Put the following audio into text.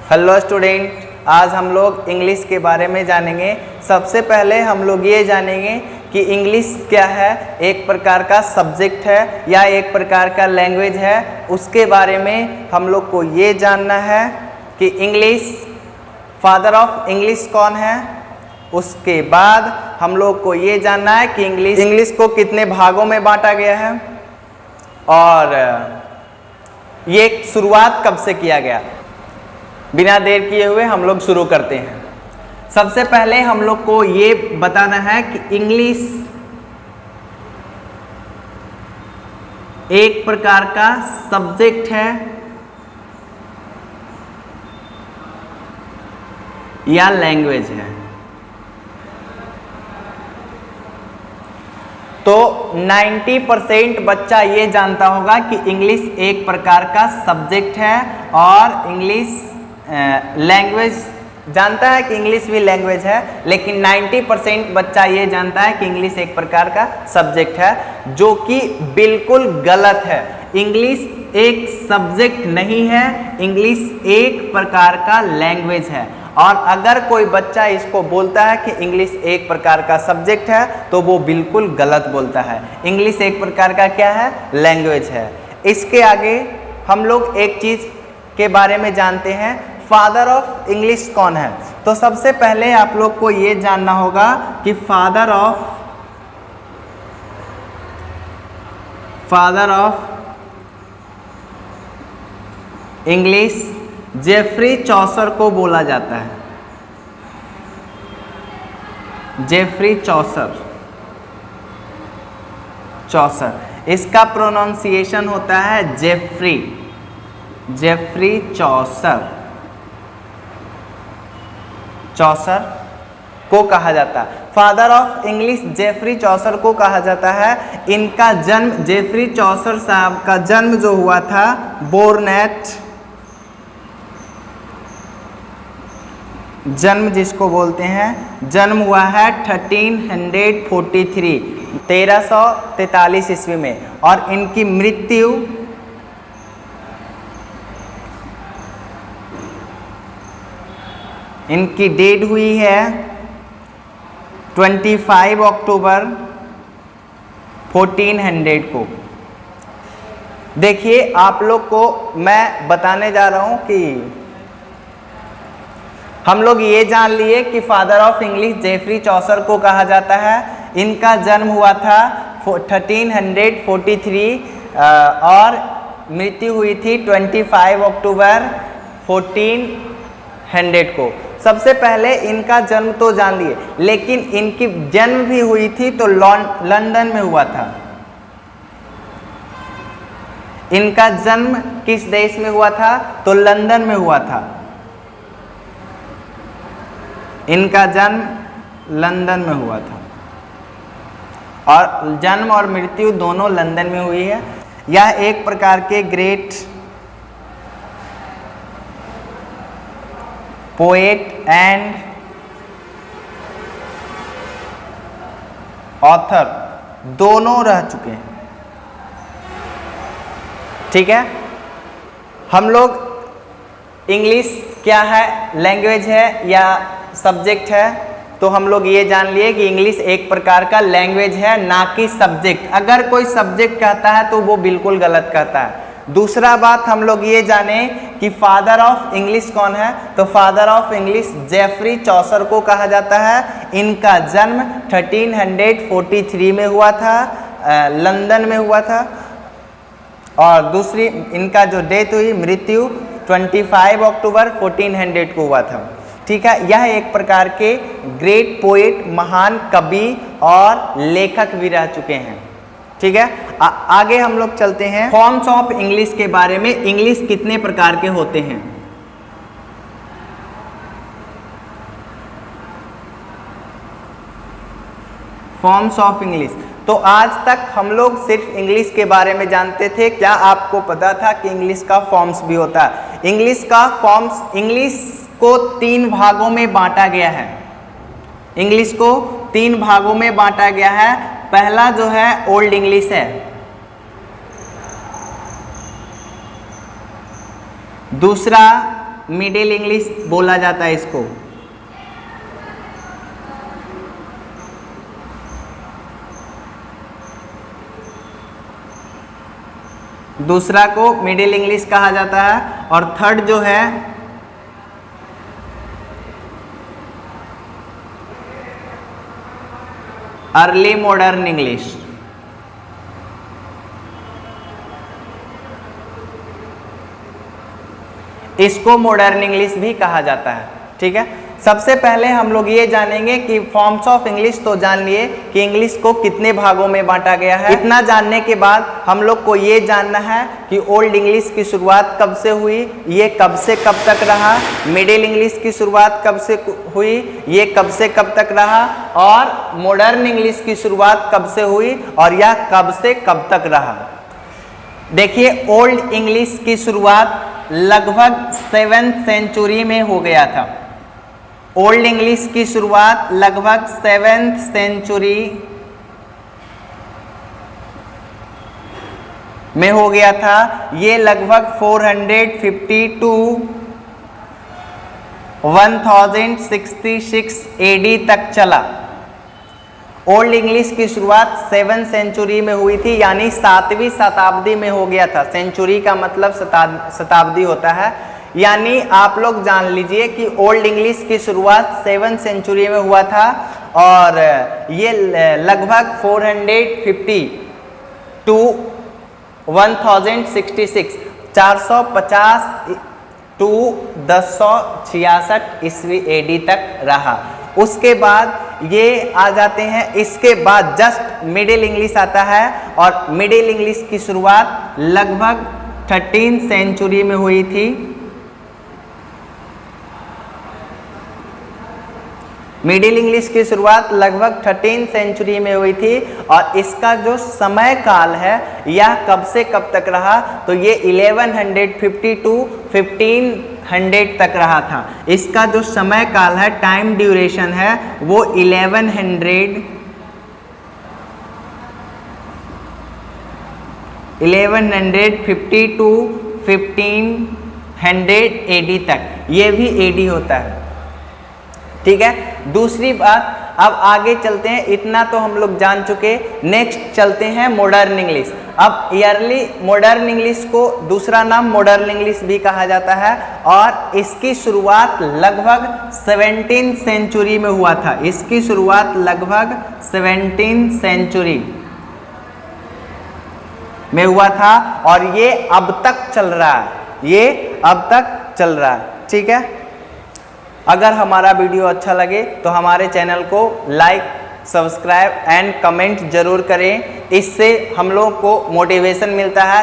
Hello student, आज हम लोग इंग्लिश के बारे में जानेंगे। सबसे पहले हम लोग ये जानेंगे कि इंग्लिश क्या है। एक प्रकार का सब्जेक्ट है या एक प्रकार का लैंग्वेज है। उसके बारे में हम लोग को ये जानना है कि इंग्लिश, फादर ऑफ इंग्लिश कौन है। उसके बाद हम लोग को ये जानना है कि इंग्लिश को कितने भागों में बांटा गया है और ये शुरुआत कब से किया गया। बिना देर किए हुए हम लोग शुरू करते हैं। सबसे पहले हम लोग को ये बताना है कि इंग्लिश एक प्रकार का सब्जेक्ट है या लैंग्वेज है। तो 90% बच्चा ये जानता होगा कि इंग्लिश एक प्रकार का सब्जेक्ट है और इंग्लिश लैंग्वेज जानता है कि इंग्लिश भी लैंग्वेज है, लेकिन 90% बच्चा ये जानता है कि इंग्लिश एक प्रकार का सब्जेक्ट है, जो कि बिल्कुल गलत है। इंग्लिश एक सब्जेक्ट नहीं है, इंग्लिश एक प्रकार का लैंग्वेज है। और अगर कोई बच्चा इसको बोलता है कि इंग्लिश एक प्रकार का सब्जेक्ट है तो वो बिल्कुल गलत बोलता है। इंग्लिश एक प्रकार का क्या है? लैंग्वेज है। इसके आगे हम लोग एक चीज़ के बारे में जानते हैं, फादर ऑफ इंग्लिश कौन है। तो सबसे पहले आप लोग को ये जानना होगा कि father of English Geoffrey Chaucer को बोला जाता है। जेफरी चौसर, इसका प्रोनाउंसिएशन होता है जेफरी चौसर को कहा जाता है। Father of English Geoffrey Chaucer को कहा जाता है। इनका जन्म, जेफरी चौसर साहब का जन्म जो हुआ था, बोर्न एट, जन्म जिसको बोलते हैं, जन्म हुआ है 1343 ईस्वी में। और इनकी मृत्यु इनकी डेट हुई है 25 अक्टूबर 1400 को। देखिए, आप लोग को मैं बताने जा रहा हूं कि हम लोग ये जान लिए कि father of English Geoffrey Chaucer को कहा जाता है। इनका जन्म हुआ था 1343 और मृत्यु हुई थी 25 अक्टूबर 1400 को। सबसे पहले इनका जन्म तो जान लिए, लेकिन इनकी जन्म भी हुई थी तो लंदन में हुआ था। इनका जन्म किस देश में हुआ था? तो लंदन में हुआ था। इनका जन्म लंदन में हुआ था और जन्म और मृत्यु दोनों लंदन में हुई है। यह एक प्रकार के ग्रेट पोएट एंड ऑथर दोनों रह चुके हैं। ठीक है, हम लोग इंग्लिश क्या है, लैंग्वेज है या सब्जेक्ट है, तो हम लोग ये जान लिए कि इंग्लिश एक प्रकार का लैंग्वेज है, ना कि सब्जेक्ट। अगर कोई सब्जेक्ट कहता है तो वो बिल्कुल गलत कहता है। दूसरा बात हम लोग ये जाने कि फादर ऑफ इंग्लिश कौन है। तो father of English Geoffrey Chaucer को कहा जाता है। इनका जन्म 1343 में हुआ था, लंदन में हुआ था। और दूसरी इनका जो डेथ हुई, मृत्यु 25 अक्टूबर 1400 को हुआ था। ठीक है, यह एक प्रकार के ग्रेट पोएट, महान कवि और लेखक भी रह चुके हैं। ठीक है, आगे हम लोग चलते हैं फॉर्म्स ऑफ इंग्लिश के बारे में। इंग्लिश कितने प्रकार के होते हैं? Forms of English. तो आज तक हम लोग सिर्फ इंग्लिश के बारे में जानते थे। क्या आपको पता था कि इंग्लिश का फॉर्म्स भी होता है? इंग्लिश का फॉर्म्स, इंग्लिश को 3 भागों में बांटा गया है। इंग्लिश को 3 भागों में बांटा गया है। पहला जो है ओल्ड इंग्लिश है, दूसरा मिडिल इंग्लिश बोला जाता है इसको। दूसरा को मिडिल इंग्लिश कहा जाता है और थर्ड जो है अर्ली मॉडर्न इंग्लिश। इसको मॉडर्न इंग्लिश भी कहा जाता है। ठीक है, सबसे पहले हम लोग ये जानेंगे कि फॉर्म्स ऑफ इंग्लिश तो जान लिए कि इंग्लिश को कितने भागों में बांटा गया है। इतना जानने के बाद हम लोग को ये जानना है कि ओल्ड इंग्लिश की शुरुआत कब से हुई, ये कब से कब तक रहा, मिडिल इंग्लिश की शुरुआत कब से हुई, ये कब से कब तक रहा, और मॉडर्न इंग्लिश की शुरुआत कब से हुई और यह कब से कब तक रहा। देखिए, ओल्ड इंग्लिश की शुरुआत लगभग 7th सेंचुरी में हो गया था। ओल्ड इंग्लिश की शुरुआत लगभग 7th सेंचुरी में हो गया था। ये लगभग 450 टू 1066 AD तक चला। ओल्ड इंग्लिश की शुरुआत 7th सेंचुरी में हुई थी, यानी 7वीं शताब्दी में हो गया था। सेंचुरी का मतलब शताब्दी होता है, यानी आप लोग जान लीजिए कि ओल्ड इंग्लिश की शुरुआत 7th सेंचुरी में हुआ था और ये लगभग 450 टू 1066 450 टू 1066 ईस्वी AD तक रहा। उसके बाद ये आ जाते हैं, इसके बाद जस्ट मिडिल इंग्लिश आता है और मिडिल इंग्लिश की शुरुआत लगभग 13th सेंचुरी में हुई थी। मिडिल इंग्लिश की शुरुआत लगभग 13th सेंचुरी में हुई थी और इसका जो समय काल है यह कब से कब तक रहा, तो ये 1150 टू 1500 तक रहा था। इसका जो समय काल है, टाइम ड्यूरेशन है, वो 1150 टू 1500 AD तक, ये भी AD होता है। ठीक है, दूसरी बात, अब आगे चलते हैं। इतना तो हम लोग जान चुके, नेक्स्ट चलते हैं मॉडर्न इंग्लिश। अब ईयरली मॉडर्न इंग्लिश को दूसरा नाम मॉडर्न इंग्लिश भी कहा जाता है और इसकी शुरुआत लगभग 17th सेंचुरी में हुआ था। इसकी शुरुआत लगभग 17th सेंचुरी में हुआ था और ये अब तक चल रहा है, ये अब तक चल रहा है। ठीक है, अगर हमारा वीडियो अच्छा लगे तो हमारे चैनल को लाइक, सब्सक्राइब एंड कमेंट जरूर करें। इससे हम लोग को मोटिवेशन मिलता है।